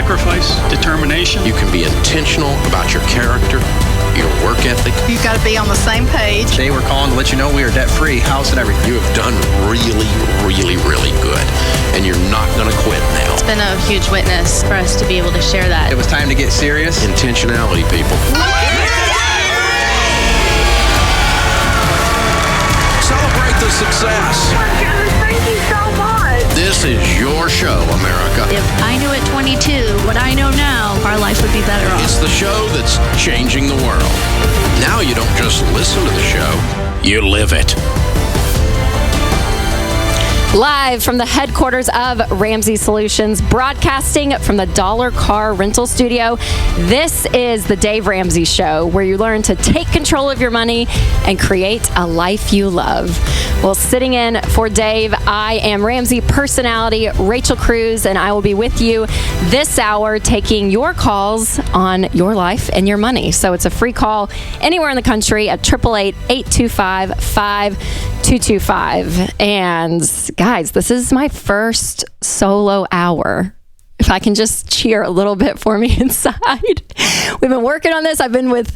sacrifice, determination. You can be intentional about your character, your work ethic. You've got to be on the same page. Today we're calling to let you know we are debt-free, house and everything. You have done really, really, really good, and you're not going to quit now. It's been a huge witness for us to be able to share that. It was time to get serious. Intentionality, people. Celebrate the success. Thank you so much. This is your show, America. If I knew at 22 what I know now, our life would be better off. It's the show that's changing the world. Now you don't just listen to the show, you live it. Live from the headquarters of Ramsey Solutions, broadcasting from the Dollar Car Rental Studio, this is the Dave Ramsey Show, where you learn to take control of your money and create a life you love. Well, sitting in for Dave, I am Ramsey personality Rachel Cruze, and I will be with you this hour taking your calls on your life and your money. So it's a free call anywhere in the country at 888-825-5225. And guys, this is my first solo hour. If I can just cheer a little bit for me inside. We've been working on this. I've been with,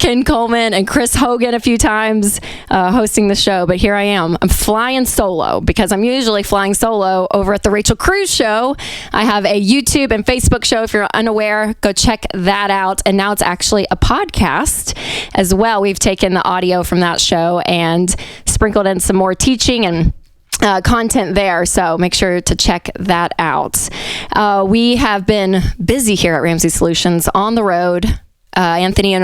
Ken Coleman and Chris Hogan a few times hosting the show, but here I am. I'm flying solo because I'm usually flying solo over at the Rachel Cruze Show. I have a YouTube and Facebook show. If you're unaware, go check that out. And now it's actually a podcast as well. We've taken the audio from that show and sprinkled in some more teaching and content there, so make sure to check that out. We have been busy here at Ramsey Solutions on the road. Anthony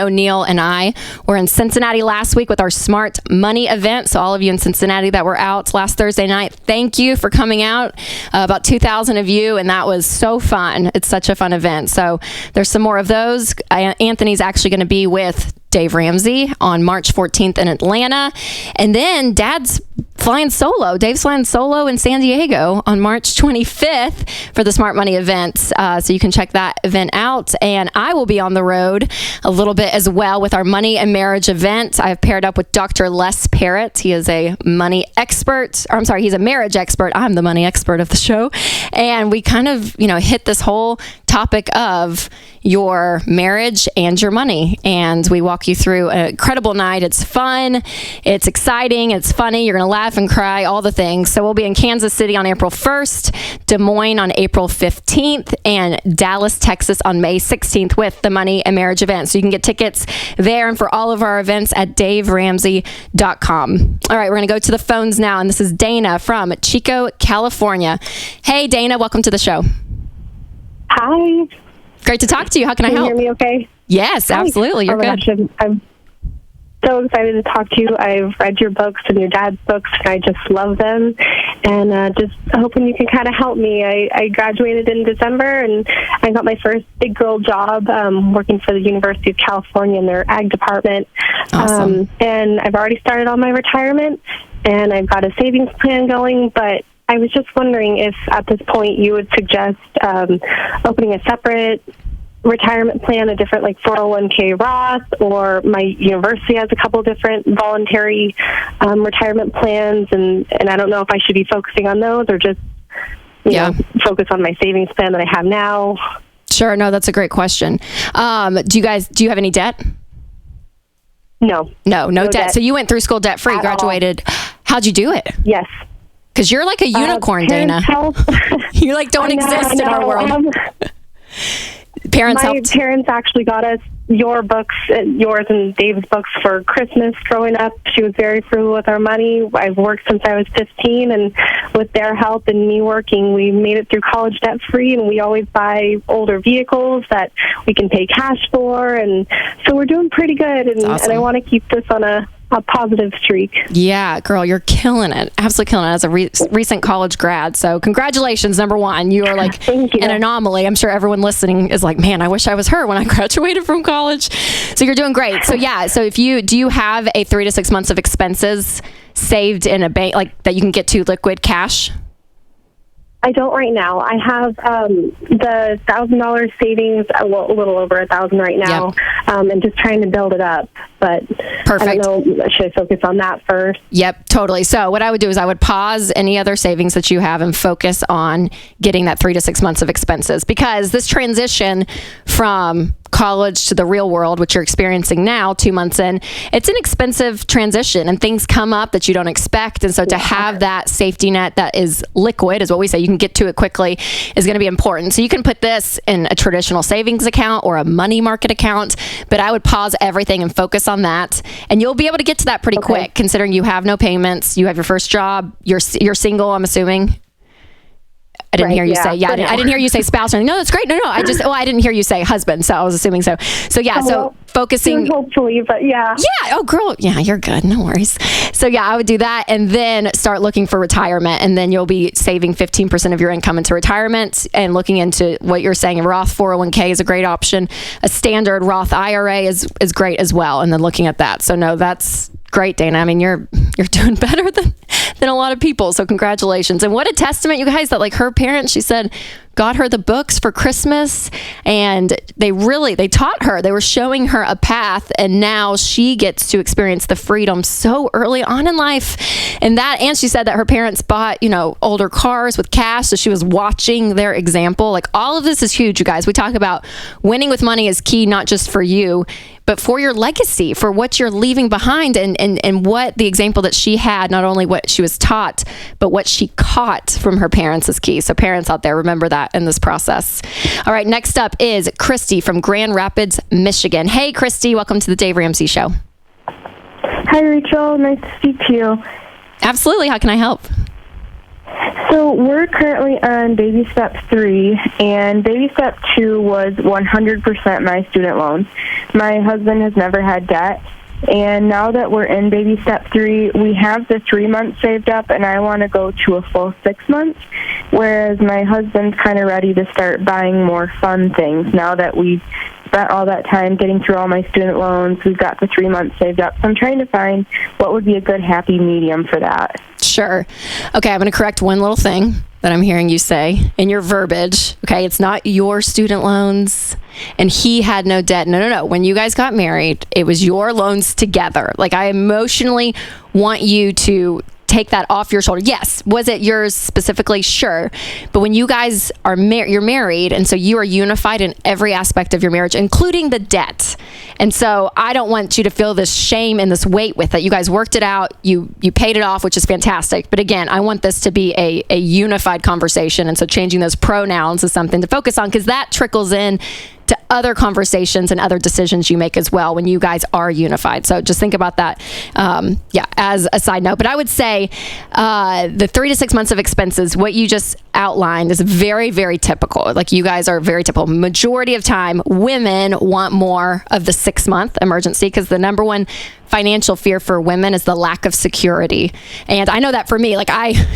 O'Neill and I were in Cincinnati last week with our Smart Money event. So all of you in Cincinnati that were out last Thursday night, thank you for coming out. About 2,000 of you, and that was so fun. It's such a fun event. So there's some more of those. Anthony's actually going to be with Dave Ramsey on March 14th in Atlanta. And then Dad's flying solo. Dave's flying solo in San Diego on March 25th for the Smart Money event. So you can check that event out. And I will be on the road a little bit as well with our Money and Marriage event. I've paired up with Dr. Les Parrott. He is a money expert. Or I'm sorry, he's a marriage expert. I'm the money expert of the show. And we kind of, hit this whole topic of your marriage and your money. And we walk you through an incredible night. It's fun. It's exciting. It's funny. You're going to laugh and cry, all the things. So we'll be in Kansas City on April 1st, Des Moines on April 15th, and Dallas, Texas on May 16th with the Money and Marriage event. So you can get tickets there and for all of our events at daveramsey.com. All right, we're going to go to the phones now. And this is Dana from Chico, California. Hey, Dana, welcome to the show. Hi. Great to talk to you. How can I help? Can you hear me okay? Yes, absolutely. You're good. Gosh, I'm so excited to talk to you. I've read your books and your dad's books, and I just love them. And just hoping you can kind of help me. I graduated in December, and I got my first big girl job working for the University of California in their ag department. Awesome. And I've already started on my retirement, and I've got a savings plan going, but I was just wondering if at this point you would suggest opening a separate retirement plan, a different 401k Roth, or my university has a couple different voluntary retirement plans, and I don't know if I should be focusing on those or just focus on my savings plan that I have now. Sure. No, that's a great question. Do you have any debt? No debt. So you went through school debt free, graduated. How'd you do it? Yes. Because you're like a unicorn, Dana. You don't exist in our world. My parents actually got us yours and Dave's books for Christmas growing up. She was very frugal with our money. I've worked since I was 15, and with their help and me working, we made it through college debt free, and we always buy older vehicles that we can pay cash for, and so we're doing pretty good, and, awesome. And I want to keep this on a positive streak. Yeah, girl, you're killing it. Absolutely killing it as a recent college grad. So congratulations, number one. You are an anomaly. I'm sure everyone listening is like, man, I wish I was her when I graduated from college. So you're doing great. So yeah, so do you have a 3 to 6 months of expenses saved in a bank that you can get to liquid cash? I don't right now. I have the $1,000 savings, a little over $1,000 right now, and just trying to build it up. But Perfect. I don't know, should I focus on that first? Yep, totally. So what I would do is I would pause any other savings that you have and focus on getting that 3 to 6 months of expenses, because this transition from college to the real world, which you're experiencing now, 2 months in, it's an expensive transition and things come up that you don't expect. And so to have that safety net that is liquid, is what we say, you can get to it quickly, is going to be important. So you can put this in a traditional savings account or a money market account, but I would pause everything and focus on that. And you'll be able to get to that pretty quick, considering you have no payments, you have your first job, you're single, I'm assuming. I didn't hear you say, I didn't hear you say spouse or anything. No, that's great. No, I didn't hear you say husband. So I was assuming so. So focusing. Hopefully, but yeah. Yeah. Oh, girl. Yeah, you're good. No worries. So yeah, I would do that and then start looking for retirement. And then you'll be saving 15% of your income into retirement and looking into what you're saying. A Roth 401k is a great option. A standard Roth IRA is great as well. And then looking at that. So no, that's great, Dana. I mean, you're doing better than a lot of people. So congratulations. And what a testament, you guys, that like her parents, she said, got her the books for Christmas, and they taught her, they were showing her a path, and now she gets to experience the freedom so early on in life. And she said that her parents bought, older cars with cash, so she was watching their example. Like, all of this is huge, you guys. We talk about winning with money is key, not just for you, but for your legacy, for what you're leaving behind, and what the example that she had, not only what she was taught, but what she caught from her parents is key. So parents out there, remember that in this process. All right, next up is Christy from Grand Rapids, Michigan. Hey, Christy, welcome to the Dave Ramsey Show. Hi, Rachel. Nice to speak to you. Absolutely. How can I help? So we're currently on baby step 3, and baby step 2 was 100% my student loans. My husband has never had debt, and now that we're in baby step 3, we have the 3 months saved up, and I want to go to a full 6 months, whereas my husband's kind of ready to start buying more fun things now that we've spent all that time getting through all my student loans. We've got the 3 months saved up. So I'm trying to find what would be a good happy medium for that. Sure. Okay, I'm going to correct one little thing that I'm hearing you say in your verbiage. Okay, it's not your student loans and he had no debt. No. When you guys got married, it was your loans together. Like, I emotionally want you to take that off your shoulder. Yes. Was it yours specifically? Sure. But when you guys are you're married, and so you are unified in every aspect of your marriage, including the debt. And so I don't want you to feel this shame and this weight with it. You guys worked it out. You paid it off, which is fantastic. But again, I want this to be a unified conversation. And so changing those pronouns is something to focus on, because that trickles in to other conversations and other decisions you make as well when you guys are unified. So just think about that, as a side note. But I would say the 3 to 6 months of expenses, what you just outlined, is very, very typical. Like, you guys are very typical. Majority of time, women want more of the 6 month emergency, because the number one financial fear for women is the lack of security. And I know that for me,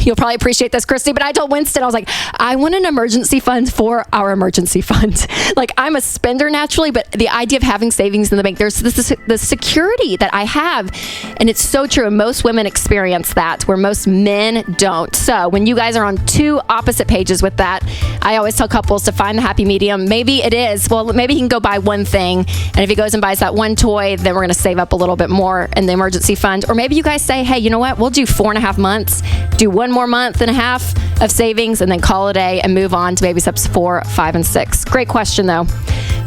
you'll probably appreciate this, Christy, but I told Winston, I was like, I want an emergency fund for our emergency fund. Like, I'm a spender naturally, but the idea of having savings in the bank, there's the security that I have. And it's so true. And most women experience that, where most men don't. So when you guys are on two opposite pages with that, I always tell couples to find the happy medium. Maybe it is, maybe he can go buy one thing. And if he goes and buys that one toy, then we're going to save up a little bit more in the emergency fund. Or maybe you guys say, hey, you know what? We'll do 4.5 months, do 1 more month and a half of savings, and then call it a day and move on to baby steps 4, 5, and 6. Great question, though.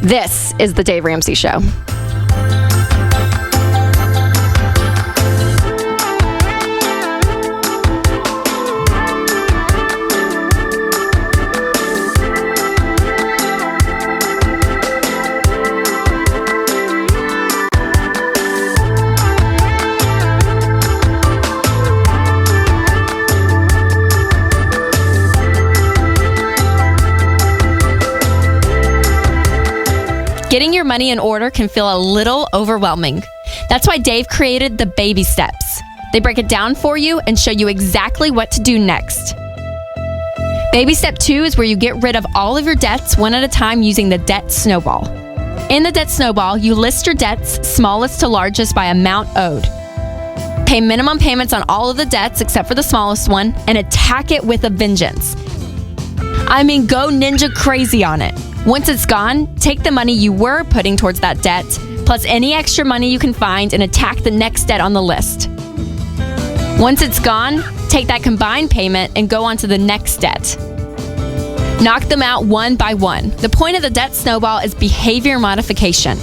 This is the Dave Ramsey Show. Getting your money in order can feel a little overwhelming. That's why Dave created the baby steps. They break it down for you and show you exactly what to do next. Baby step 2 is where you get rid of all of your debts one at a time using the debt snowball. In the debt snowball, you list your debts, smallest to largest, by amount owed. Pay minimum payments on all of the debts except for the smallest one, and attack it with a vengeance. I mean, go ninja crazy on it. Once it's gone, take the money you were putting towards that debt, plus any extra money you can find, and attack the next debt on the list. Once it's gone, take that combined payment and go on to the next debt. Knock them out one by one. The point of the debt snowball is behavior modification.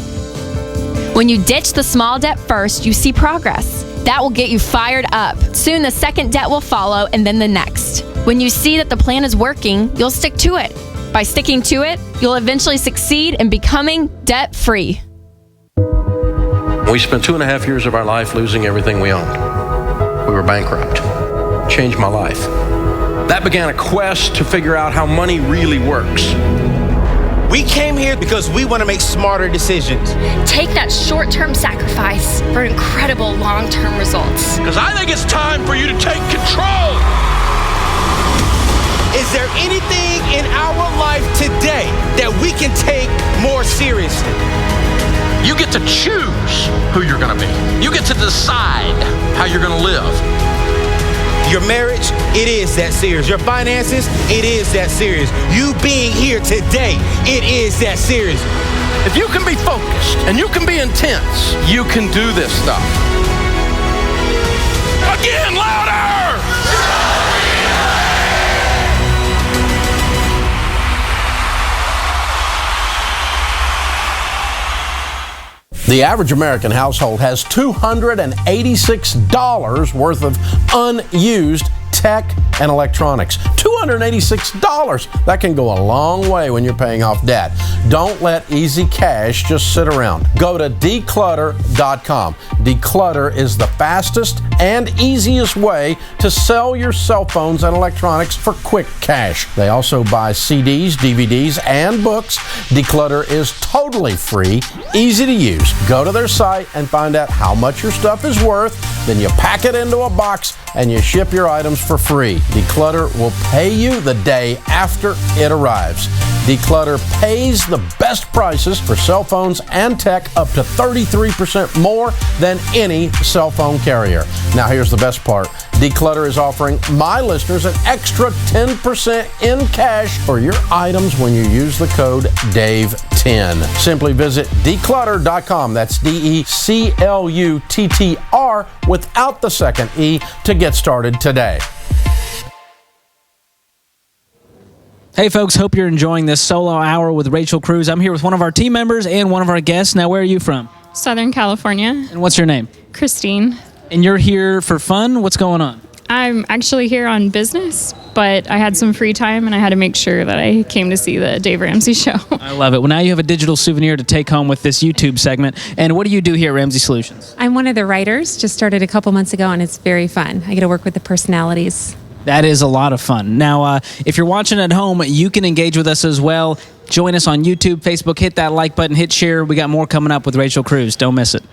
When you ditch the small debt first, you see progress. That will get you fired up. Soon the second debt will follow, and then the next. When you see that the plan is working, you'll stick to it. By sticking to it, you'll eventually succeed in becoming debt-free. We spent 2.5 years of our life losing everything we owned. We were bankrupt. Changed my life. That began a quest to figure out how money really works. We came here because we want to make smarter decisions. Take that short-term sacrifice for incredible long-term results. Because I think it's time for you to take control. Is there anything in our life today that we can take more seriously? You get to choose who you're going to be. You get to decide how you're going to live. Your marriage, it is that serious. Your finances, it is that serious. You being here today, it is that serious. If you can be focused and you can be intense, you can do this stuff. Again, louder! The average American household has $286 worth of unused tech and electronics. $286. That can go a long way when you're paying off debt. Don't let easy cash just sit around. Go to declutter.com. Declutter is the fastest and easiest way to sell your cell phones and electronics for quick cash. They also buy CDs, DVDs, and books. Declutter is totally free, easy to use. Go to their site and find out how much your stuff is worth. Then you pack it into a box and you ship your items for free. Declutter will pay you the day after it arrives. Declutter pays the best prices for cell phones and tech, up to 33% more than any cell phone carrier. Now here's the best part. Declutter is offering my listeners an extra 10% in cash for your items when you use the code DAVE10. Simply visit declutter.com. That's DECLUTTR without the second E to get started today. Hey folks, hope you're enjoying this solo hour with Rachel Cruze. I'm here with one of our team members and one of our guests. Now, where are you from? Southern California. And what's your name? Christine. And you're here for fun? What's going on? I'm actually here on business, but I had some free time and I had to make sure that I came to see the Dave Ramsey Show. I love it. Well, now you have a digital souvenir to take home with this YouTube segment. And what do you do here at Ramsey Solutions? I'm one of the writers, just started a couple months ago, and it's very fun. I get to work with the personalities. That is a lot of fun. Now, if you're watching at home, you can engage with us as well. Join us on YouTube, Facebook, hit that like button, hit share. We got more coming up with Rachel Cruze. Don't miss it.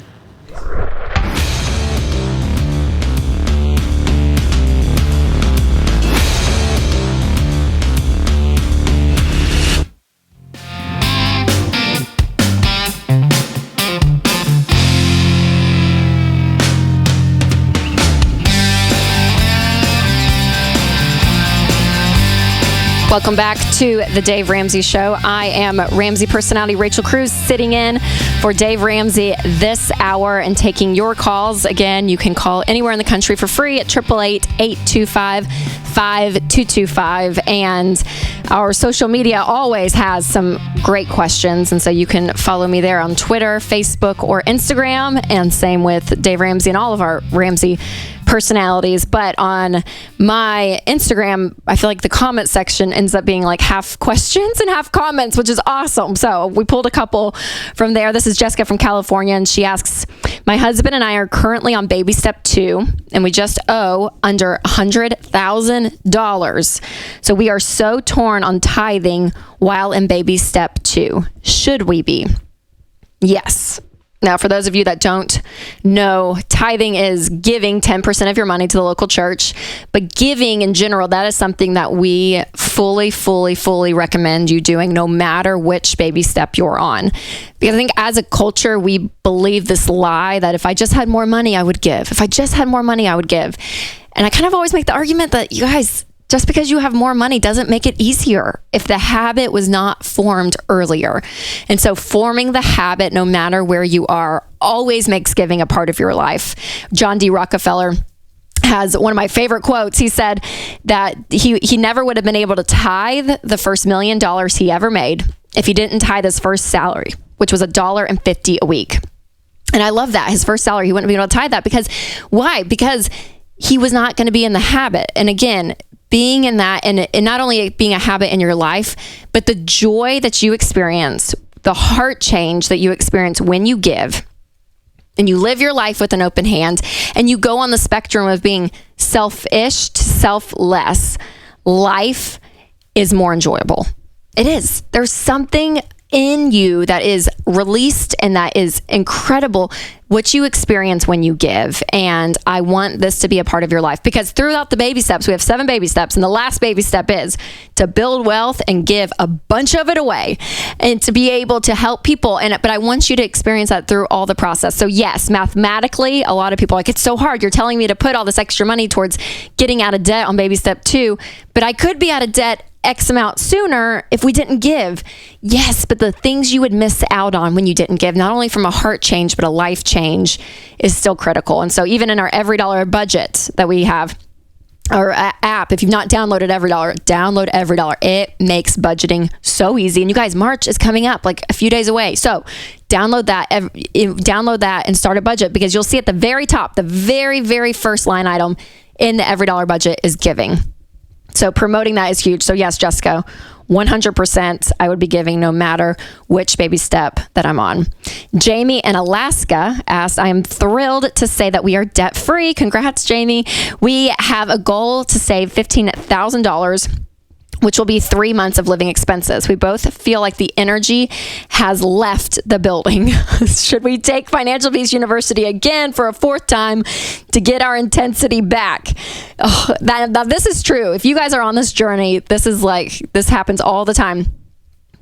Welcome back to the Dave Ramsey Show. I am Ramsey personality Rachel Cruze, sitting in for Dave Ramsey this hour and taking your calls. Again, you can call anywhere in the country for free at 888-825-5225. And our social media always has some great questions. And so you can follow me there on Twitter, Facebook, or Instagram. And same with Dave Ramsey and all of our Ramsey personalities. But on my Instagram, I feel like the comment section ends up being like half questions and half comments, which is awesome. So we pulled a couple from there. This is Jessica from California, and she asks, my husband and I are currently on baby step 2, and we just owe under $100,000. So we are so torn on tithing while in baby step 2. Should we be? Yes. Now, for those of you that don't know, tithing is giving 10% of your money to the local church. But giving in general, that is something that we fully recommend you doing no matter which baby step you're on. Because I think as a culture, we believe this lie that if I just had more money, I would give. If I just had more money, I would give. And I kind of always make the argument that, you guys, Just because you have more money doesn't make it easier if the habit was not formed earlier. And so forming the habit, no matter where you are, always makes giving a part of your life. John D. Rockefeller has one of my favorite quotes. He said that he never would have been able to tithe the first $1 million he ever made if he didn't tithe his first salary, which was $1.50 a week. And I love that. His first salary, he wouldn't be able to tithe that because why? Because he was not going to be in the habit. And again, being in that and not only being a habit in your life, but the joy that you experience, the heart change that you experience when you give, and you live your life with an open hand, and you go on the spectrum of being selfish to selfless, life is more enjoyable. It is. There's something in you that is released and that is incredible, what you experience when you give. And I want this to be a part of your life because throughout the baby steps, we have 7 baby steps. And the last baby step is to build wealth and give a bunch of it away and to be able to help people. But I want you to experience that through all the process. So yes, mathematically, a lot of people are like, it's so hard. You're telling me to put all this extra money towards getting out of debt on baby step 2, but I could be out of debt X amount sooner if we didn't give. Yes, but the things you would miss out on when you didn't give, not only from a heart change, but a life change is still critical. And so even in our Every Dollar budget that we have, our app, if you've not downloaded Every Dollar, download Every Dollar. It makes budgeting so easy. And you guys, March is coming up like a few days away. So download that and start a budget because you'll see at the very top, the very, very first line item in the Every Dollar budget is giving. So promoting that is huge. So yes, Jessica, 100% I would be giving no matter which baby step that I'm on. Jamie in Alaska asked, I am thrilled to say that we are debt free. Congrats, Jamie. We have a goal to save $15,000, which will be 3 months of living expenses. We both feel like the energy has left the building. Should we take Financial Peace University again for a 4th time to get our intensity back? Oh, now this is true. If you guys are on this journey, this happens all the time.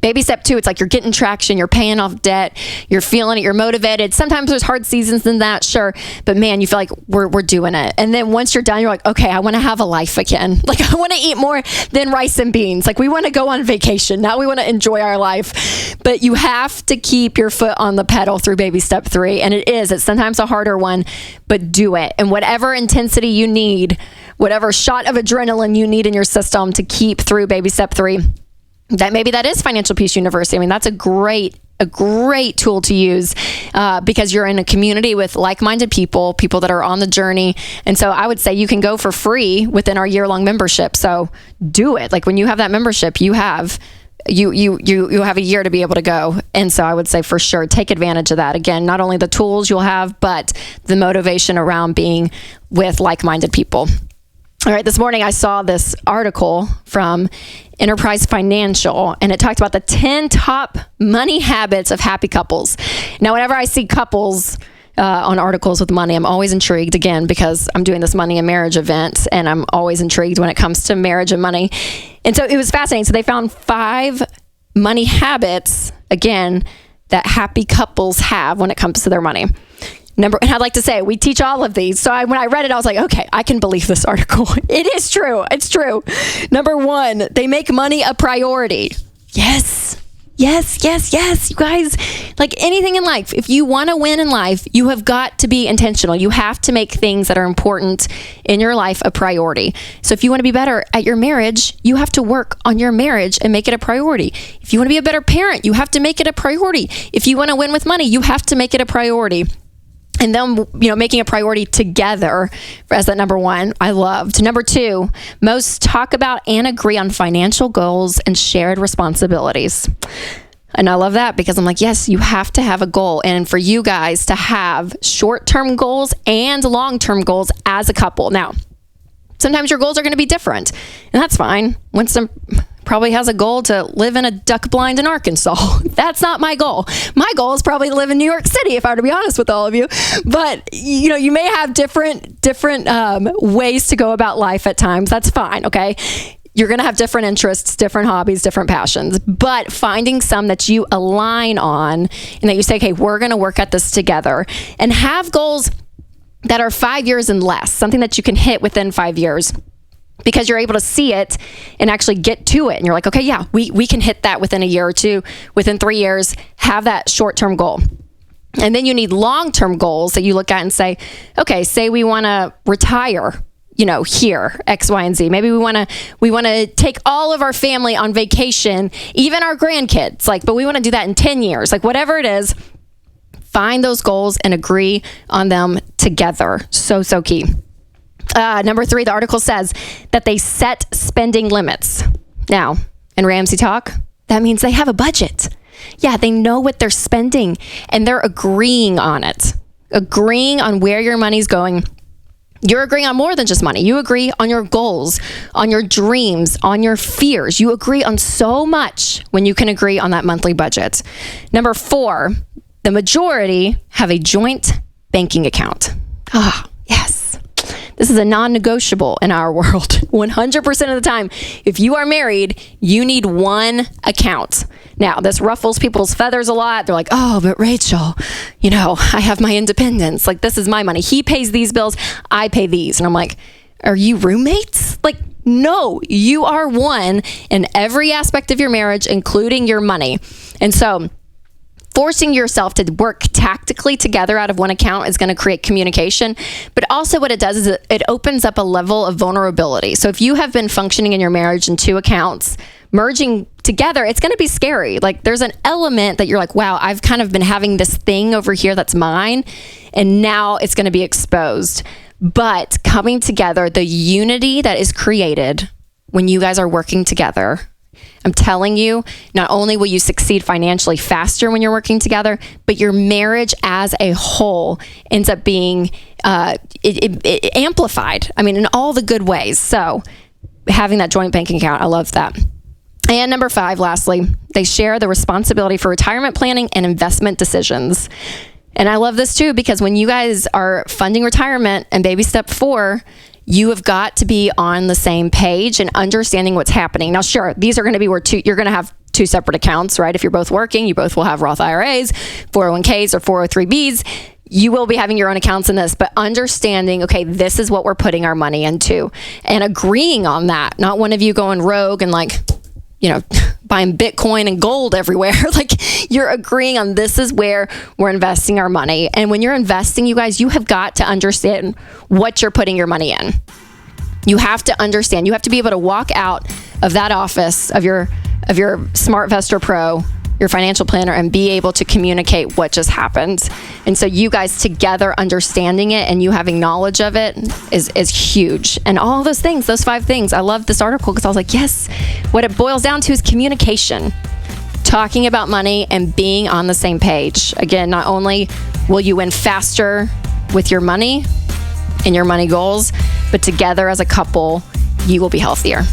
Baby step 2, it's like you're getting traction, you're paying off debt, you're feeling it, you're motivated. Sometimes there's hard seasons in that, sure. But man, you feel like we're doing it. And then once you're done, you're like, okay, I want to have a life again. Like I want to eat more than rice and beans. Like we want to go on vacation. Now we want to enjoy our life. But you have to keep your foot on the pedal through baby step 3. And it's sometimes a harder one, but do it. And whatever intensity you need, whatever shot of adrenaline you need in your system to keep through baby step 3, that is Financial Peace University. I mean, that's a great tool to use because you're in a community with like-minded people that are on the journey. And so I would say you can go for free within our year-long membership. So do it. Like when you have that membership, you have a year to be able to go. And so I would say for sure, take advantage of that. Again, not only the tools you'll have, but the motivation around being with like-minded people. All right, this morning I saw this article from Enterprise Financial, and it talked about the 10 top money habits of happy couples. Now, whenever I see couples on articles with money, I'm always intrigued, again, because I'm doing this money and marriage event, and I'm always intrigued when it comes to marriage and money. And so it was fascinating. So they found 5 money habits, again, that happy couples have when it comes to their money. And I'd like to say, we teach all of these. So when I read it, I was like, okay, I can believe this article. It is true. It's true. Number 1, they make money a priority. Yes. You guys, like anything in life, if you want to win in life, you have got to be intentional. You have to make things that are important in your life a priority. So if you want to be better at your marriage, you have to work on your marriage and make it a priority. If you want to be a better parent, you have to make it a priority. If you want to win with money, you have to make it a priority. And then, making a priority together as that number 1, I loved. Number 2, most talk about and agree on financial goals and shared responsibilities. And I love that because I'm like, yes, you have to have a goal. And for you guys to have short-term goals and long-term goals as a couple. Now, sometimes your goals are going to be different, and that's fine. Winston probably has a goal to live in a duck blind in Arkansas. That's not my goal. My goal is probably to live in New York City, if I were to be honest with all of you. But, you may have different ways to go about life at times. That's fine, okay? You're going to have different interests, different hobbies, different passions, but finding some that you align on and that you say, okay, we're going to work at this together, and have goals that are 5 years and less, something that you can hit within 5 years. because you're able to see it and actually get to it. And you're like, okay, yeah, we can hit that within a year or two, within 3 years, have that short-term goal. And then you need long-term goals that you look at and say, okay, say we want to retire, here, X, Y, and Z. Maybe we want to take all of our family on vacation, even our grandkids, but we want to do that in 10 years, whatever it is. Find those goals and agree on them together. So key. Number 3, the article says that they set spending limits. Now, in Ramsey Talk, that means they have a budget. Yeah, they know what they're spending and they're agreeing on it, agreeing on where your money's going. You're agreeing on more than just money. You agree on your goals, on your dreams, on your fears. You agree on so much when you can agree on that monthly budget. Number 4, the majority have a joint banking account. Yes. This is a non-negotiable in our world. 100% of the time, if you are married, you need one account. Now, this ruffles people's feathers a lot. They're like, oh, but Rachel, I have my independence. This is my money. He pays these bills. I pay these. And I'm like, are you roommates? No, you are one in every aspect of your marriage, including your money. And so forcing yourself to work tactically together out of one account is going to create communication. But also what it does is it opens up a level of vulnerability. So if you have been functioning in your marriage in 2 accounts, merging together, it's going to be scary. There's an element that you're like, wow, I've kind of been having this thing over here that's mine, and now it's going to be exposed. But coming together, the unity that is created when you guys are working together, I'm telling you, not only will you succeed financially faster when you're working together, but your marriage as a whole ends up being it amplified. In all the good ways. So having that joint banking account, I love that. And number 5, lastly, they share the responsibility for retirement planning and investment decisions. And I love this too, because when you guys are funding retirement and baby step 4, you have got to be on the same page and understanding what's happening. Now, sure, these are going to be where you're going to have 2 separate accounts, right? If you're both working, you both will have Roth IRAs, 401ks, or 403bs. You will be having your own accounts in this, but understanding, okay, this is what we're putting our money into, and agreeing on that. Not one of you going rogue and buying Bitcoin and gold everywhere. You're agreeing on this is where we're investing our money. And when you're investing, you guys, you have got to understand what you're putting your money in. You have to understand. You have to be able to walk out of that office of your SmartVestor Pro, your financial planner, and be able to communicate what just happened. And so you guys together understanding it and you having knowledge of it is huge. And all those things, those 5 things, I love this article because I was like, yes, what it boils down to is communication, talking about money and being on the same page. Again, not only will you win faster with your money and your money goals, but together as a couple, you will be healthier.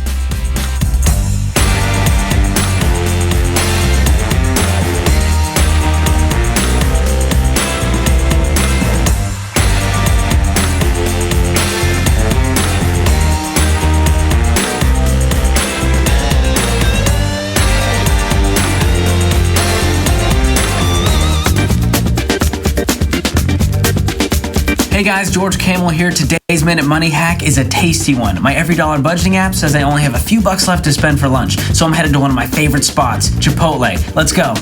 Hey guys, George Camel here. Today's Minute Money Hack is a tasty one. My Every Dollar budgeting app says I only have a few bucks left to spend for lunch, so I'm headed to one of my favorite spots, Chipotle. Let's go.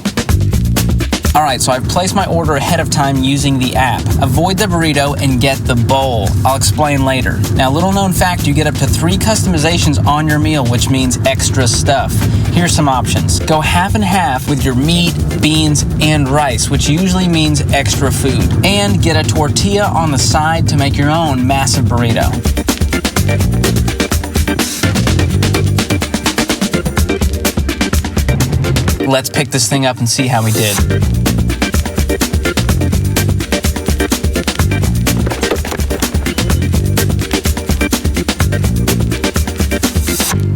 Alright, so I've placed my order ahead of time using the app. Avoid the burrito and get the bowl. I'll explain later. Now, little known fact, you get up to 3 customizations on your meal, which means extra stuff. Here's some options. Go half and half with your meat, beans, and rice, which usually means extra food. And get a tortilla on the side to make your own massive burrito. Let's pick this thing up and see how we did.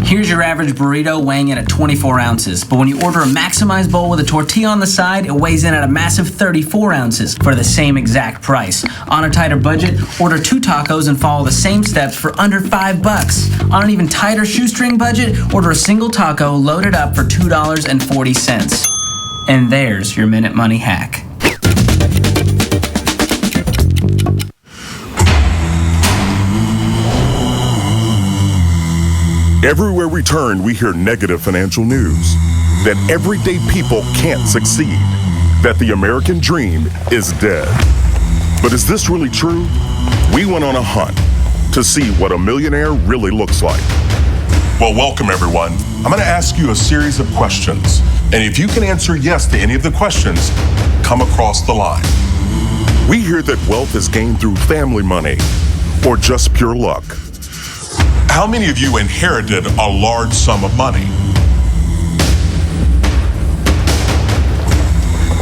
Here's your average burrito weighing in at 24 ounces. But when you order a maximized bowl with a tortilla on the side, it weighs in at a massive 34 ounces for the same exact price. On a tighter budget, order 2 tacos and follow the same steps for under $5. On an even tighter shoestring budget, order a single taco loaded up for $2.40. And there's your Minute Money Hack. Everywhere we turn, we hear negative financial news, that everyday people can't succeed, that the American dream is dead. But is this really true? We went on a hunt to see what a millionaire really looks like. Well, welcome everyone. I'm going to ask you a series of questions, and if you can answer yes to any of the questions, come across the line. We hear that wealth is gained through family money or just pure luck. How many of you inherited a large sum of money?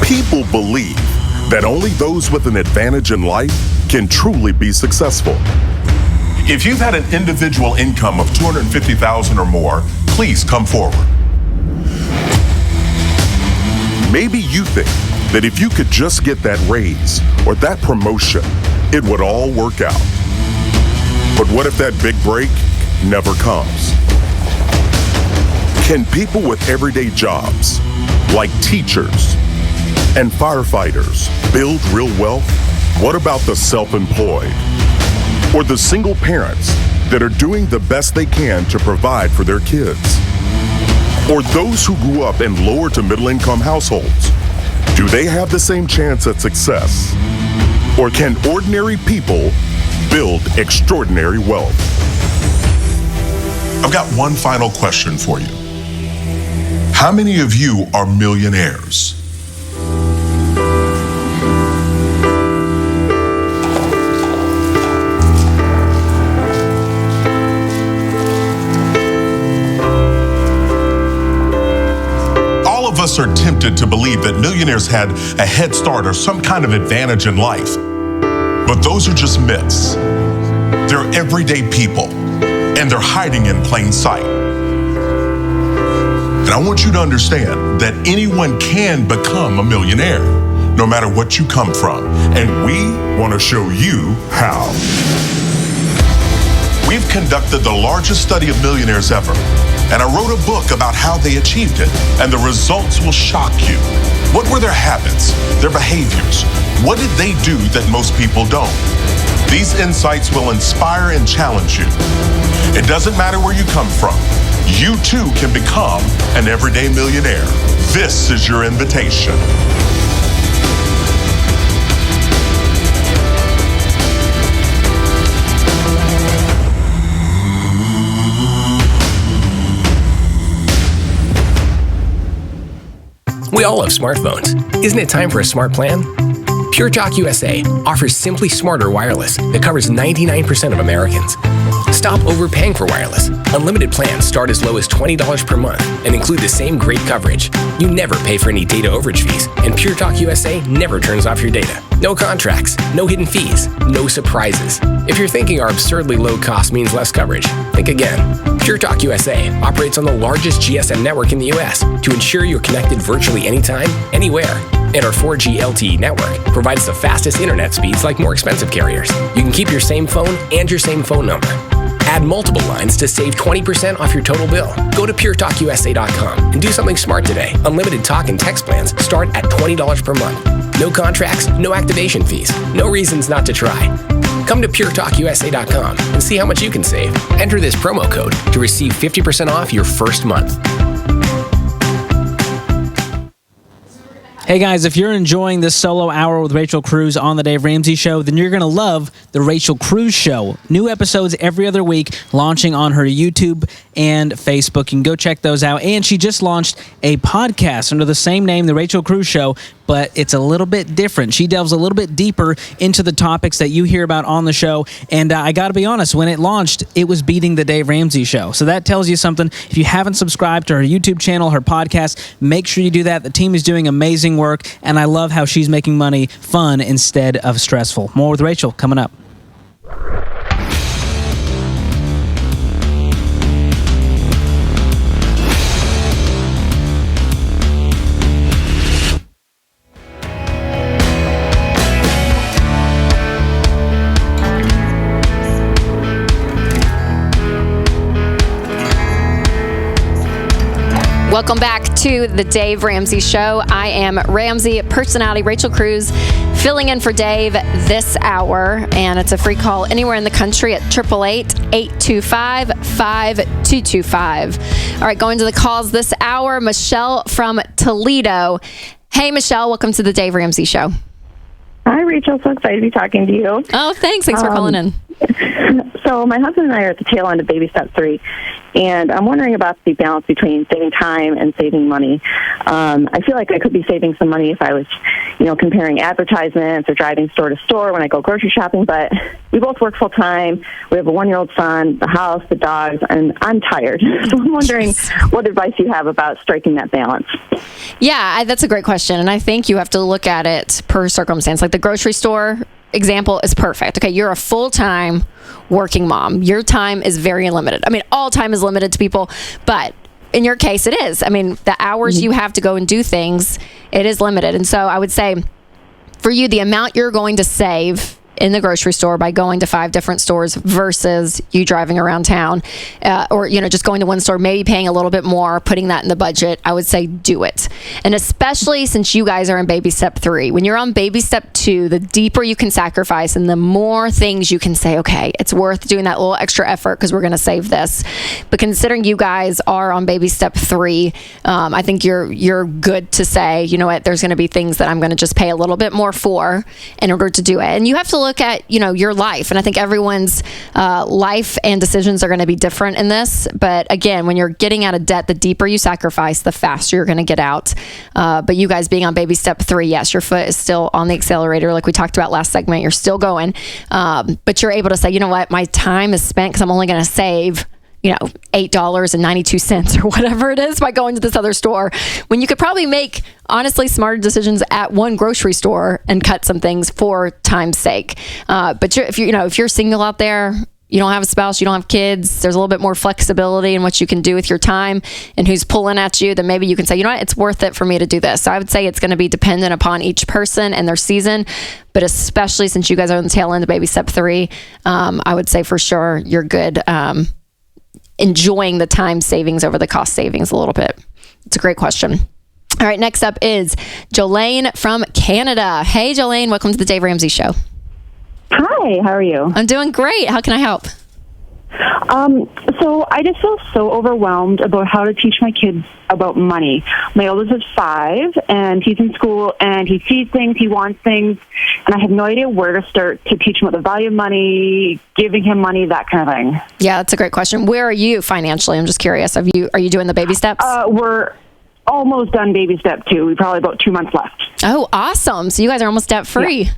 People believe that only those with an advantage in life can truly be successful. If you've had an individual income of $250,000 or more, please come forward. Maybe you think that if you could just get that raise or that promotion, it would all work out. But what if that big break never comes? Can people with everyday jobs, like teachers and firefighters, build real wealth? What about the self-employed? Or the single parents that are doing the best they can to provide for their kids? Or those who grew up in lower to middle income households? Do they have the same chance at success? Or can ordinary people build extraordinary wealth? I've got one final question for you. How many of you are millionaires? All of us are tempted to believe that millionaires had a head start or some kind of advantage in life. But those are just myths. They're everyday people, and they're hiding in plain sight. And I want you to understand that anyone can become a millionaire, no matter what you come from. And we want to show you how. We've conducted the largest study of millionaires ever, and I wrote a book about how they achieved it, and the results will shock you. What were their habits, their behaviors? What did they do that most people don't? These insights will inspire and challenge you. It doesn't matter where you come from. You too can become an everyday millionaire. This is your invitation. We all have smartphones. Isn't it time for a smart plan? Pure Talk USA offers Simply Smarter Wireless that covers 99% of Americans. Stop overpaying for wireless. Unlimited plans start as low as $20 per month and include the same great coverage. You never pay for any data overage fees, and Pure Talk USA never turns off your data. No contracts, no hidden fees, no surprises. If you're thinking our absurdly low cost means less coverage, think again. Pure Talk USA operates on the largest GSM network in the US to ensure you're connected virtually anytime, anywhere. And our 4G LTE network provides the fastest internet speeds like more expensive carriers. You can keep your same phone and your same phone number. Add multiple lines to save 20% off your total bill. Go to puretalkusa.com and do something smart today. Unlimited talk and text plans start at $20 per month. No contracts, no activation fees, no reasons not to try. Come to puretalkusa.com and see how much you can save. Enter this promo code to receive 50% off your first month. Hey guys, if you're enjoying this solo hour with Rachel Cruze on the Dave Ramsey Show, then you're going to love the Rachel Cruze Show. New episodes every other week, launching on her YouTube and Facebook. You can go check those out. And she just launched a podcast under the same name, The Rachel Cruze Show, but it's a little bit different. She delves a little bit deeper into the topics that you hear about on the show. And I got to be honest, when it launched, it was beating the Dave Ramsey Show. So that tells you something. If you haven't subscribed to her YouTube channel, her podcast, make sure you do that. The team is doing amazing work, and I love how she's making money fun instead of stressful. More with Rachel coming up. Welcome back to the Dave Ramsey Show. I am Ramsey personality Rachel Cruze, filling in for Dave this hour, and it's a free call anywhere in the country at 888-825-5225. All right, going to the calls this hour. Michelle from Toledo. Hey, Michelle, welcome to the Dave Ramsey Show. Hi, Rachel. So excited to be talking to you. Oh, thanks. Thanks for calling in. So my husband and I are at the tail end of baby step 3, and I'm wondering about the balance between saving time and saving money. I feel like I could be saving some money if I was, comparing advertisements or driving store to store when I go grocery shopping, but we both work full time. We have a 1-year-old son, the house, the dogs, and I'm tired. So I'm wondering what advice you have about striking that balance. Yeah, that's a great question, and I think you have to look at it per circumstance. Like the grocery store example is perfect. Okay, you're a full-time working mom. Your time is very limited. I mean, all time is limited to people, but in your case, it is. I mean, the hours you have to go and do things, it is limited. And so I would say for you, the amount you're going to save in the grocery store by going to 5 different stores versus you driving around town or just going to one store, maybe paying a little bit more, putting that in the budget, I would say do it. And especially since you guys are in baby step 3, when you're on baby step 2, the deeper you can sacrifice and the more things you can say, okay, it's worth doing that little extra effort because we're going to save this. But considering you guys are on baby step 3, I think you're good to say, you know what, there's going to be things that I'm going to just pay a little bit more for in order to do it. And you have to look at your life, and I think everyone's life and decisions are going to be different in this, but again, when you're getting out of debt, the deeper you sacrifice, the faster you're going to get out. But you guys being on baby step 3, yes, your foot is still on the accelerator like we talked about last segment, you're still going, but you're able to say, you know what, my time is spent because I'm only going to save $8.92 or whatever it is by going to this other store, when you could probably make honestly smarter decisions at one grocery store and cut some things for time's sake. But if you're single out there, you don't have a spouse, you don't have kids, there's a little bit more flexibility in what you can do with your time and who's pulling at you, then maybe you can say, you know what, it's worth it for me to do this. So I would say it's going to be dependent upon each person and their season, but especially since you guys are on the tail end of baby step 3, I would say for sure you're good enjoying the time savings over the cost savings a little bit. It's a great question. All right, next up is Jolene from Canada. Hey, Jolene, welcome to the Dave Ramsey Show. Hi, how are you? I'm doing great. How can I help? So I just feel so overwhelmed about how to teach my kids about money. My oldest is 5, and he's in school, and he sees things, he wants things, and I have no idea where to start to teach him about the value of money, giving him money, that kind of thing. Yeah, that's a great question. Where are you financially? I'm just curious. Are you doing the baby steps? We're almost done baby step 2. We probably about 2 months left. Oh, awesome. So you guys are almost debt free.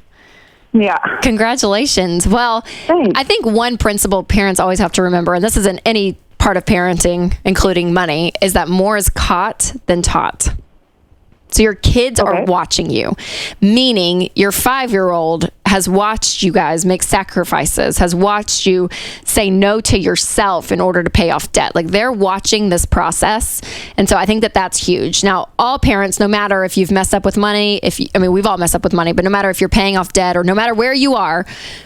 Yeah. Congratulations. Well, thanks. I think one principle parents always have to remember, and this is in any part of parenting, including money, is that more is caught than taught. So your kids are watching you, meaning your 5-year-old has watched you guys make sacrifices, has watched you say no to yourself in order to pay off debt. Like they're watching this process. And so I think that that's huge. Now, all parents, no matter if you've messed up with money, we've all messed up with money, but no matter if you're paying off debt or no matter where you are,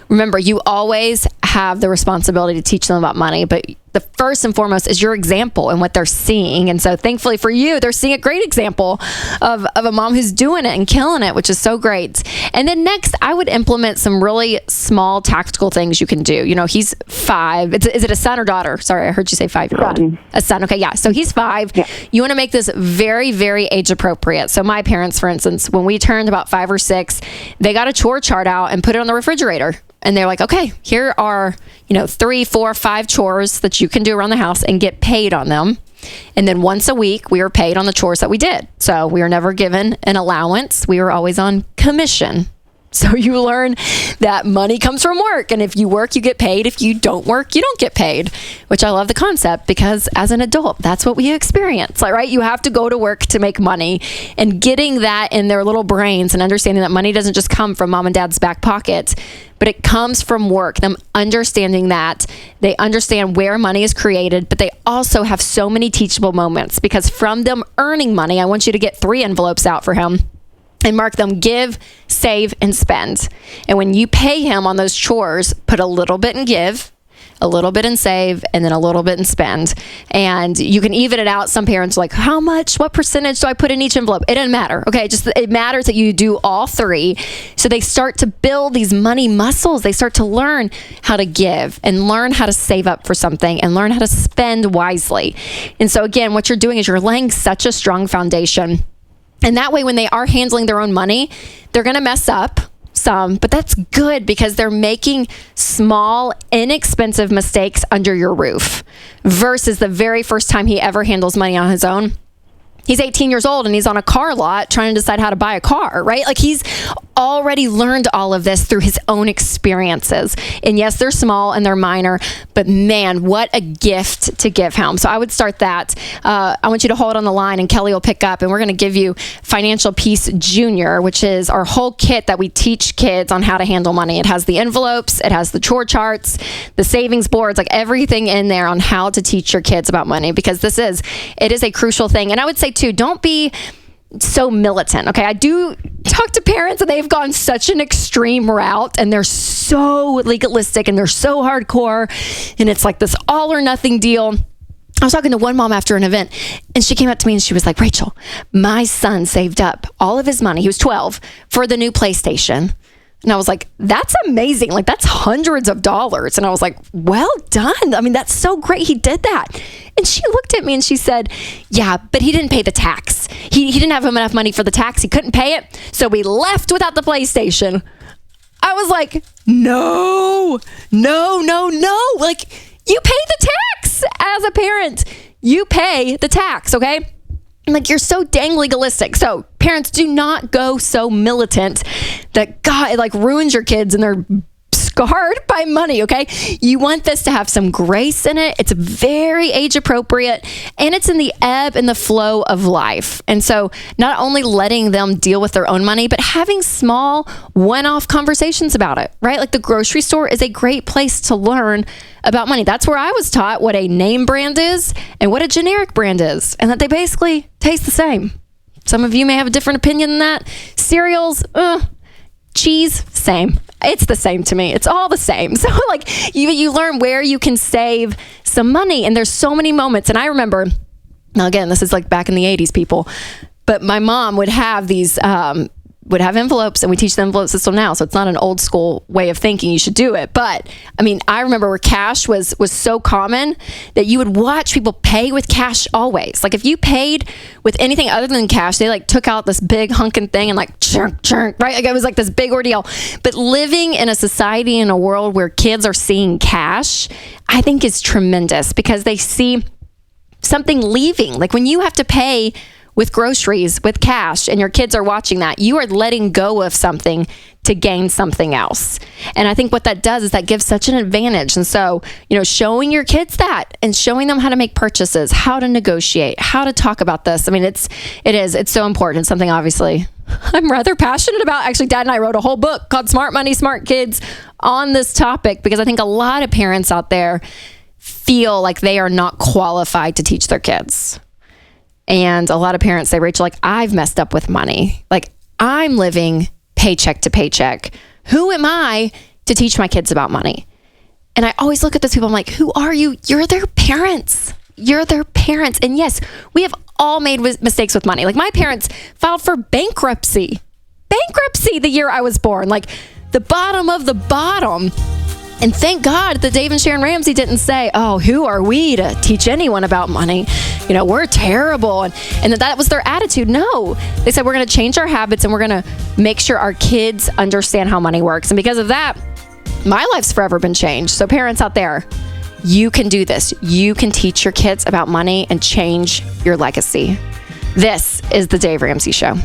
remember, you always have the responsibility to teach them about money. But the first and foremost is your example and what they're seeing. And so thankfully for you, they're seeing a great example of a mom who's doing it and killing it, which is so great. And then next, I would implement some really small tactical things you can do. He's 5. Is it a son or daughter? Sorry, I heard you say 5-year-old. Son. A son. Okay, yeah. So he's 5. Yeah. You want to make this very, very age appropriate. So my parents, for instance, when we turned about 5 or 6, they got a chore chart out and put it on the refrigerator. And they're like, okay, here are, 3, 4, 5 chores that you can do around the house and get paid on them. And then once a week, we were paid on the chores that we did. So we were never given an allowance. We were always on commission. So you learn that money comes from work. And if you work, you get paid. If you don't work, you don't get paid, which I love the concept because as an adult, that's what we experience. Right? You have to go to work to make money, and getting that in their little brains and understanding that money doesn't just come from mom and dad's back pocket, but it comes from work. Them understanding that they understand where money is created, but they also have so many teachable moments because from them earning money, I want you to get 3 envelopes out for him and mark them give, save, and spend. And when you pay him on those chores, put a little bit in give, a little bit in save, and then a little bit in spend. And you can even it out. Some parents are like, how much, what percentage do I put in each envelope? It doesn't matter. Okay. Just, it matters that you do all three. So they start to build these money muscles. They start to learn how to give and learn how to save up for something and learn how to spend wisely. And so again, what you're doing is you're laying such a strong foundation. And that way, when they are handling their own money, they're going to mess up some, but that's good because they're making small, inexpensive mistakes under your roof versus the very first time he ever handles money on his own. He's 18 years old and he's on a car lot trying to decide how to buy a car, right? Like he's already learned all of this through his own experiences. And yes, they're small and they're minor, but man, what a gift to give him. So I would start that. I want you to hold on the line and Kelly will pick up and we're going to give you Financial Peace Junior, which is our whole kit that we teach kids on how to handle money. It has the envelopes, it has the chore charts, the savings boards, like everything in there on how to teach your kids about money because it is a crucial thing. And I would say too, don't be so militant. Okay. I do talk to parents and they've gone such an extreme route and they're so legalistic and they're so hardcore and it's like this all or nothing deal. I was talking to one mom after an event and she came up to me and she was like, Rachel, my son saved up all of his money. He was 12 for the new PlayStation. And I was like, that's amazing. Like that's hundreds of dollars. And I was like, well done. I mean, that's so great. He did that. And she looked at me and she said, yeah, but he didn't pay the tax. He didn't have enough money for the tax. He couldn't pay it. So we left without the PlayStation. I was like, no. Like you pay the tax as a parent. You pay the tax. Okay. Like you're so dang legalistic. So parents, do not go so militant that God, it like ruins your kids and they're scarred by money. Okay. You want this to have some grace in it. It's very age appropriate and it's in the ebb and the flow of life. And so not only letting them deal with their own money, but having small one-off conversations about it, right? Like the grocery store is a great place to learn about money. That's where I was taught what a name brand is and what a generic brand is, and that they basically taste the same. Some of you may have a different opinion than that. Cereals, cheese, same. It's the same to me. It's all the same. So like you learn where you can save some money, and there's so many moments. And I remember, now again, this is like back in the 80s, people, but my mom would have these would have envelopes, and we teach the envelope system now. So it's not an old school way of thinking. You should do it. But I mean, I remember where cash was so common that you would watch people pay with cash always. Like if you paid with anything other than cash, they like took out this big hunkin' thing and like chunk, right? Like it was like this big ordeal. But living in a society, in a world where kids are seeing cash, I think is tremendous because they see something leaving. Like when you have to pay with groceries, with cash, and your kids are watching that, you are letting go of something to gain something else. And I think what that does is that gives such an advantage. And so, showing your kids that and showing them how to make purchases, how to negotiate, how to talk about this. I mean, it's so important. It's something obviously I'm rather passionate about. Actually, Dad and I wrote a whole book called Smart Money, Smart Kids on this topic because I think a lot of parents out there feel like they are not qualified to teach their kids. And a lot of parents say, Rachel, like I've messed up with money. Like I'm living paycheck to paycheck. Who am I to teach my kids about money? And I always look at those people. I'm like, who are you? You're their parents. You're their parents. And yes, we have all made mistakes with money. Like my parents filed for bankruptcy the year I was born, like the bottom of the bottom. And thank God that Dave and Sharon Ramsey didn't say, oh, who are we to teach anyone about money? We're terrible. And that was their attitude. No, they said, we're going to change our habits and we're going to make sure our kids understand how money works. And because of that, my life's forever been changed. So parents out there, you can do this. You can teach your kids about money and change your legacy. This is the Dave Ramsey Show.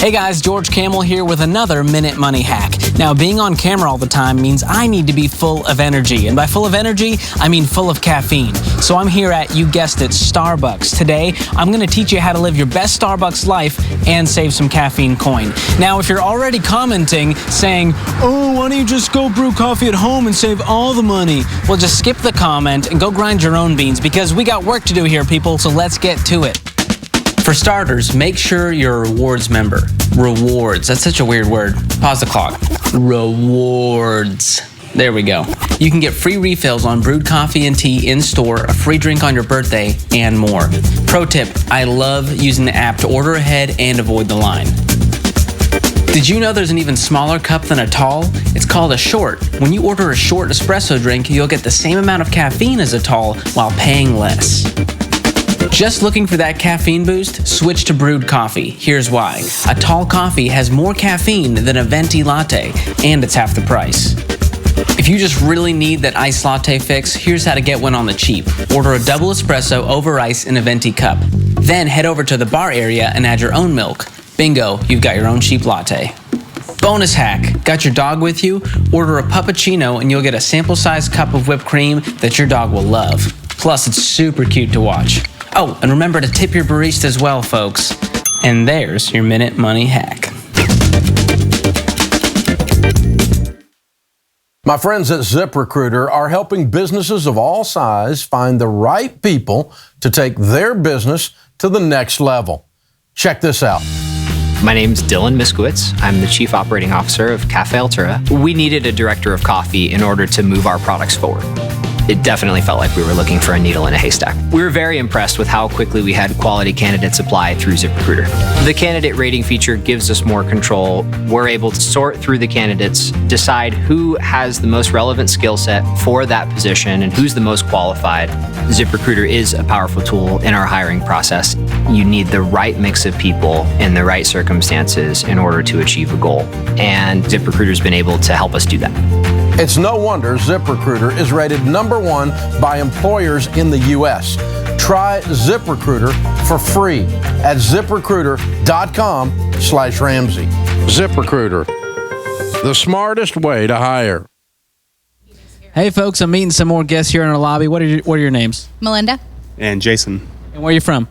Hey guys, George Camel here with another Minute Money hack. Now, being on camera all the time means I need to be full of energy. And by full of energy, I mean full of caffeine. So I'm here at, you guessed it, Starbucks. Today, I'm going to teach you how to live your best Starbucks life and save some caffeine coin. Now, if you're already commenting saying, oh, why don't you just go brew coffee at home and save all the money? Well, just skip the comment and go grind your own beans because we got work to do here, people. So let's get to it. For starters, make sure you're a rewards member. Rewards, that's such a weird word. Pause the clock. Rewards. There we go. You can get free refills on brewed coffee and tea in store, a free drink on your birthday, and more. Pro tip, I love using the app to order ahead and avoid the line. Did you know there's an even smaller cup than a tall? It's called a short. When you order a short espresso drink, you'll get the same amount of caffeine as a tall while paying less. Just looking for that caffeine boost? Switch to brewed coffee. Here's why. A tall coffee has more caffeine than a venti latte, and it's half the price. If you just really need that iced latte fix, here's how to get one on the cheap. Order a double espresso over ice in a venti cup. Then head over to the bar area and add your own milk. Bingo, you've got your own cheap latte. Bonus hack. Got your dog with you? Order a puppuccino and you'll get a sample-sized cup of whipped cream that your dog will love. Plus, it's super cute to watch. Oh, and remember to tip your barista as well, folks. And there's your Minute Money hack. My friends at ZipRecruiter are helping businesses of all size find the right people to take their business to the next level. Check this out. My name's Dylan Miskowitz. I'm the Chief Operating Officer of Cafe Altura. We needed a director of coffee in order to move our products forward. It definitely felt like we were looking for a needle in a haystack. We were very impressed with how quickly we had quality candidates apply through ZipRecruiter. The candidate rating feature gives us more control. We're able to sort through the candidates, decide who has the most relevant skill set for that position and who's the most qualified. ZipRecruiter is a powerful tool in our hiring process. You need the right mix of people in the right circumstances in order to achieve a goal. And ZipRecruiter's been able to help us do that. It's no wonder ZipRecruiter is rated #1 by employers in the U.S. Try ZipRecruiter for free at ZipRecruiter.com/Ramsey. ZipRecruiter, the smartest way to hire. Hey, folks, I'm meeting some more guests here in our lobby. What are your names? Melinda. And Jason. And where are you from?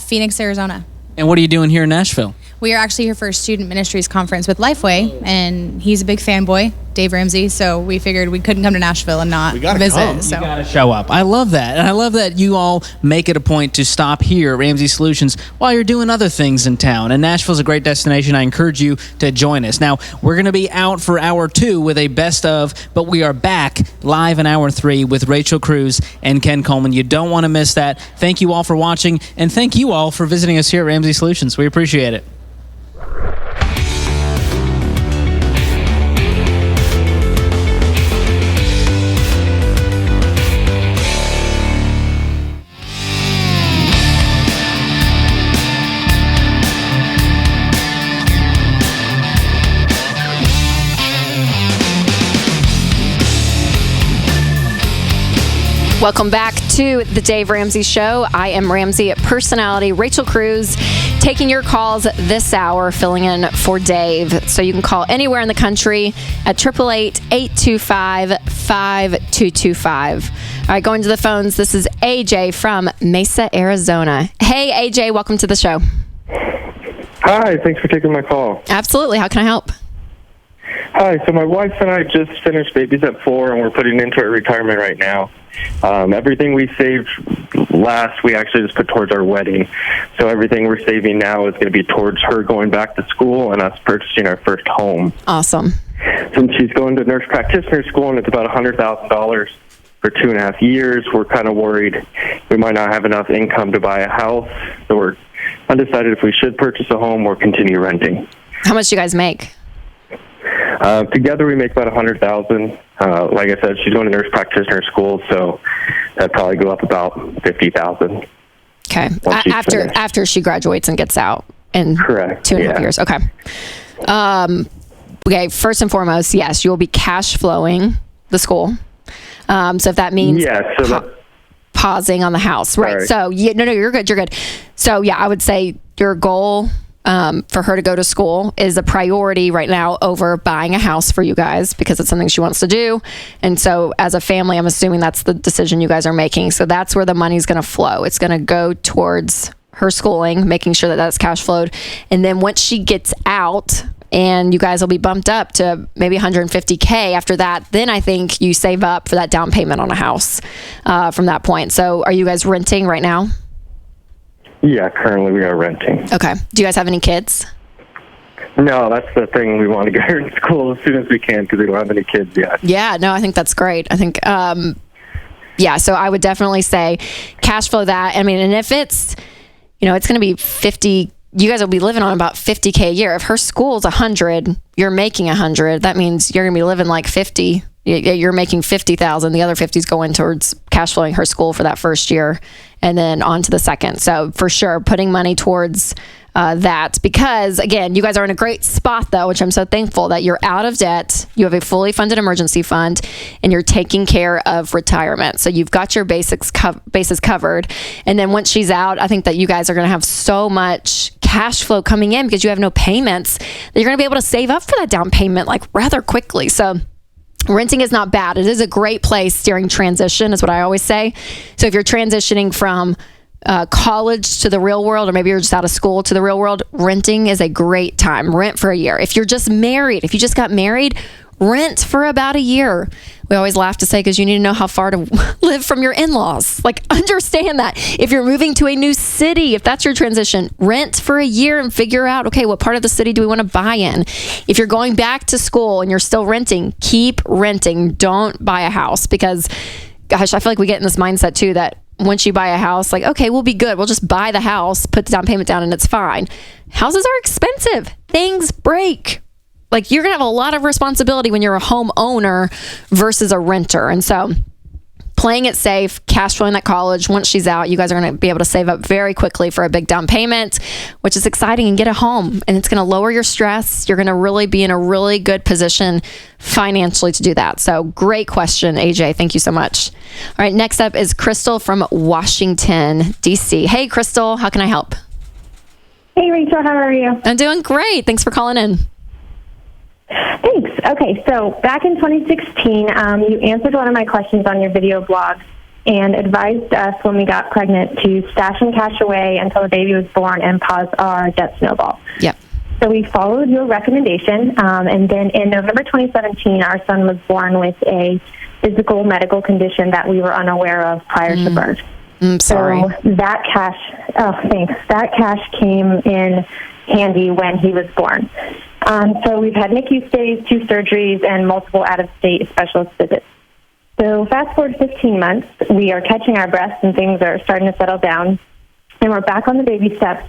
Phoenix, Arizona. And what are you doing here in Nashville? We are actually here for a student ministries conference with Lifeway, and he's a big fanboy, Dave Ramsey, so we figured we couldn't come to Nashville and not visit. Come. So. You gotta show up. I love that. And I love that you all make it a point to stop here at Ramsey Solutions while you're doing other things in town. And Nashville's a great destination. I encourage you to join us. Now, we're going to be out for hour 2 with a best of, but we are back live in hour 3 with Rachel Cruze and Ken Coleman. You don't want to miss that. Thank you all for watching, and thank you all for visiting us here at Ramsey Solutions. We appreciate it. Welcome back to the Dave Ramsey Show. I am Ramsey personality Rachel Cruze, taking your calls this hour, filling in for Dave. So you can call anywhere in the country at 888-825-5225. All right, going to the phones. This is AJ from Mesa, Arizona. Hey, AJ, welcome to the show. Hi, thanks for taking my call. Absolutely. How can I help? Hi, so my wife and I just finished Baby Step 4, and we're putting into our retirement right now. Everything we saved last, we actually just put towards our wedding. So everything we're saving now is going to be towards her going back to school and us purchasing our first home. Awesome. Since she's going to nurse practitioner school and it's about $100,000 for 2.5 years, we're kind of worried we might not have enough income to buy a house. So we're undecided if we should purchase a home or continue renting. How much do you guys make? Together we make about $100,000. Like I said, she's going to nurse practitioner school, so that'd probably go up about $50,000. Okay. After she graduates and gets out in Correct. 2.5 years. Okay. Okay. First and foremost, yes, you will be cash flowing the school. So if that means pausing on the house, right? So no, you're good. You're good. So yeah, I would say your goal for her to go to school is a priority right now over buying a house for you guys because it's something she wants to do. And so as a family, I'm assuming that's the decision you guys are making. So that's where the money's going to flow. It's going to go towards her schooling, making sure that that's cash flowed. And then once she gets out and you guys will be bumped up to maybe $150K after that, then I think you save up for that down payment on a house from that point. So are you guys renting right now? Yeah, currently we are renting. Okay. Do you guys have any kids? No, that's the thing. We want to get her in school as soon as we can because we don't have any kids yet. Yeah, no, I think that's great. I think, yeah, so I would definitely say cash flow that. I mean, and if it's, it's going to be 50, you guys will be living on about $50K a year. If her school's 100, you're making 100. That means you're going to be living like 50. You're making 50,000. The other 50 is going towards cash flowing her school for that first year and then on to the second. So for sure, putting money towards that, because again, you guys are in a great spot though, which I'm so thankful that you're out of debt. You have a fully funded emergency fund and you're taking care of retirement. So you've got your bases covered. And then once she's out, I think that you guys are going to have so much cash flow coming in because you have no payments that you're going to be able to save up for that down payment like rather quickly. So renting is not bad. It is a great place during transition, is what I always say. So if you're transitioning from college to the real world, or maybe you're just out of school to the real world, renting is a great time. Rent for a year. If you're just married, if you just got married, rent for about a year. We always laugh to say, because you need to know how far to live from your in-laws. Like, understand that. If you're moving to a new city, if that's your transition, rent for a year and figure out, okay, what part of the city do we want to buy in? If you're going back to school and you're still renting, keep renting. Don't buy a house because, gosh, I feel like we get in this mindset too that once you buy a house, like, okay, we'll be good. We'll just buy the house, put the down payment down, and it's fine. Houses are expensive. Things break. Like, you're going to have a lot of responsibility when you're a homeowner versus a renter. And so playing it safe, cash flowing that college, once she's out, you guys are going to be able to save up very quickly for a big down payment, which is exciting, and get a home. And it's going to lower your stress. You're going to really be in a really good position financially to do that. So great question, AJ. Thank you so much. All right, next up is Crystal from Washington, D.C. Hey, Crystal, how can I help? Hey, Rachel, how are you? I'm doing great. Thanks for calling in. Thanks. Okay, so back in 2016, you answered one of my questions on your video blog and advised us when we got pregnant to stash some cash away until the baby was born and pause our debt snowball. Yep. So we followed your recommendation, and then in November 2017, our son was born with a physical medical condition that we were unaware of prior to birth. I'm sorry. So that cash came in handy when he was born. So we've had NICU stays, 2 surgeries, and multiple out-of-state specialist visits. So fast forward 15 months, we are catching our breaths and things are starting to settle down, and we're back on the baby steps,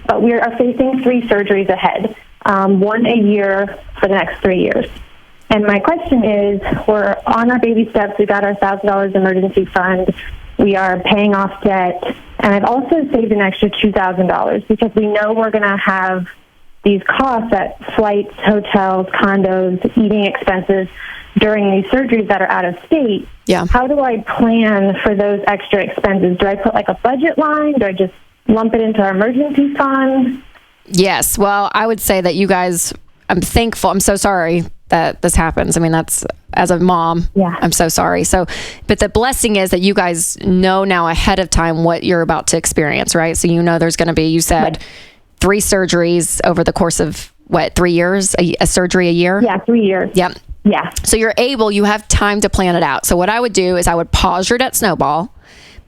but we are facing 3 surgeries ahead, 1 a year for the next 3 years. And my question is, we're on our baby steps, we got our $1,000 emergency fund, we are paying off debt, and I've also saved an extra $2,000 because we know we're going to have these costs at flights, hotels, condos, eating expenses during these surgeries that are out of state. Yeah. How do I plan for those extra expenses? Do I put like a budget line? Do I just lump it into our emergency fund? Yes. Well, I would say that you guys, I'm thankful. I'm so sorry that this happens. I mean, that's, as a mom, yeah, I'm so sorry. So, but the blessing is that you guys know now ahead of time what you're about to experience, right? So, there's going to be, you said, 3 surgeries over the course of, 3 years? A surgery a year? Yeah, 3 years. Yep. Yeah. So you have time to plan it out. So what I would do is I would pause your debt snowball,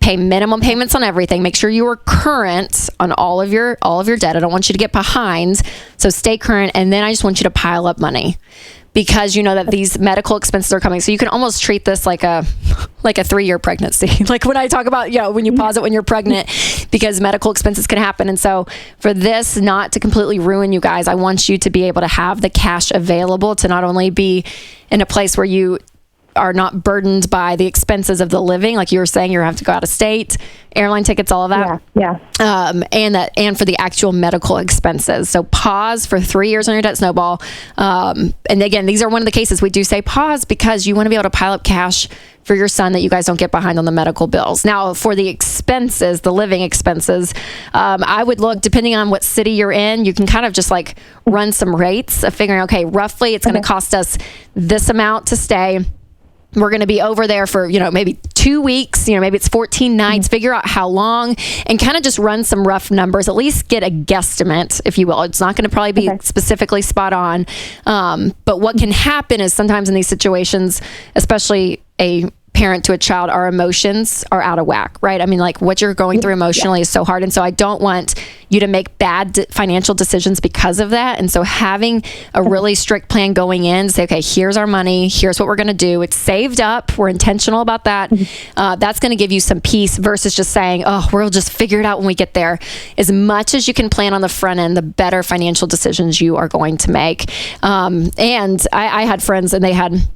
pay minimum payments on everything, make sure you are current on all of your debt. I don't want you to get behind. So stay current, and then I just want you to pile up money. Because you know that these medical expenses are coming. So you can almost treat this like a 3-year pregnancy. Like when I talk about, when you pause it when you're pregnant, because medical expenses can happen. And so for this not to completely ruin you guys, I want you to be able to have the cash available to not only be in a place where you are not burdened by the expenses of the living, like you were saying, you have to go out of state, airline tickets, all of that. Yeah. And for the actual medical expenses. So pause for 3 years on your debt snowball. And again, these are one of the cases we do say pause because you want to be able to pile up cash for your son that you guys don't get behind on the medical bills. Now, for the expenses, the living expenses, I would look, depending on what city you're in, you can kind of just like run some rates of figuring, okay, roughly it's going to cost us this amount to stay. We're going to be over there for, maybe 2 weeks, maybe it's 14 nights, figure out how long and kind of just run some rough numbers, at least get a guesstimate, if you will. It's not going to probably be specifically spot on. But what can happen is sometimes in these situations, especially a parent to a child, our emotions are out of whack, right? I mean, like what you're going through emotionally is so hard. And so I don't want you to make bad financial decisions because of that. And so having a really strict plan going in, say, okay, here's our money, here's what we're going to do. It's saved up. We're intentional about that. That's going to give you some peace versus just saying, oh, we'll just figure it out when we get there. As much as you can plan on the front end, the better financial decisions you are going to make. And I had friends and they had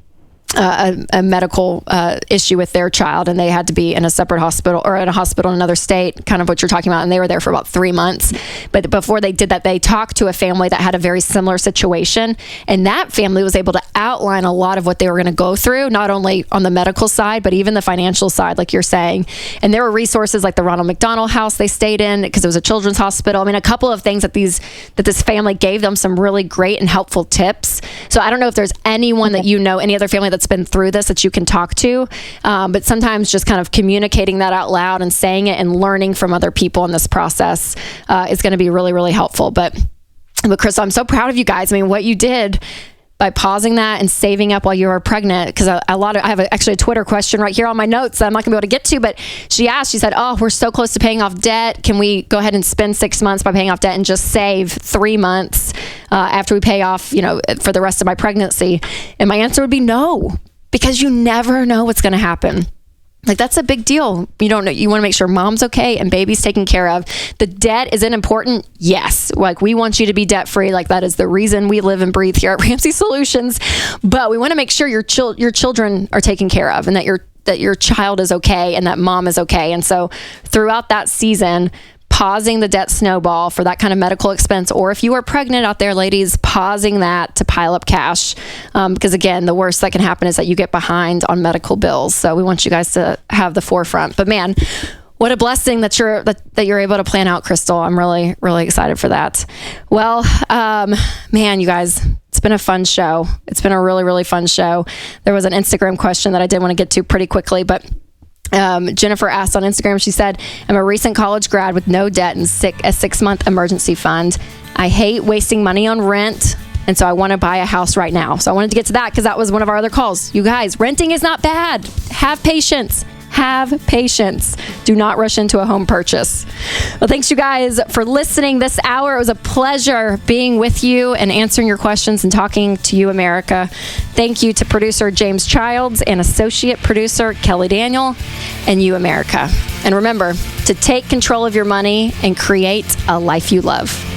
a medical issue with their child, and they had to be in a separate hospital or in a hospital in another state, kind of what you're talking about. And they were there for about 3 months. But before they did that, they talked to a family that had a very similar situation. And that family was able to outline a lot of what they were going to go through, not only on the medical side, but even the financial side, like you're saying. And there were resources like the Ronald McDonald House they stayed in because it was a children's hospital. I mean, a couple of things that this family gave them some really great and helpful tips. So I don't know if there's anyone that any other family that's been through this that you can talk to, but sometimes just kind of communicating that out loud and saying it and learning from other people in this process is going to be really, really helpful. But Crystal, I'm so proud of you guys. I mean, what you did by pausing that and saving up while you were pregnant, because I have actually a Twitter question right here on my notes that I'm not gonna be able to get to, but she said, oh, we're so close to paying off debt. Can we go ahead and spend 6 months by paying off debt and just save 3 months after we pay off, for the rest of my pregnancy? And my answer would be no, because you never know what's gonna happen. Like, that's a big deal. You don't know. You want to make sure mom's okay and baby's taken care of. The debt, is it important? Yes. Like, we want you to be debt free. Like, that is the reason we live and breathe here at Ramsey Solutions. But we want to make sure your children are taken care of and that your child is okay and that mom is okay. And so throughout that season, pausing the debt snowball for that kind of medical expense, or if you are pregnant out there, ladies, pausing that to pile up cash. Because again, the worst that can happen is that you get behind on medical bills. So we want you guys to have the forefront. But man, what a blessing that you're able to plan out, Crystal. I'm really, really excited for that. Well, man, you guys, it's been a fun show. It's been a really, really fun show. There was an Instagram question that I did want to get to pretty quickly, but Jennifer asked on Instagram, she said, I'm a recent college grad with no debt and a 6-month emergency fund. I hate wasting money on rent, and so I want to buy a house right now. So I wanted to get to that because that was one of our other calls. You guys, renting is not bad. Have patience. Have patience. Do not rush into a home purchase. Well, thanks you guys for listening this hour. It was a pleasure being with you and answering your questions and talking to you, America. Thank you to producer James Childs and associate producer Kelly Daniel and you, America. And remember to take control of your money and create a life you love.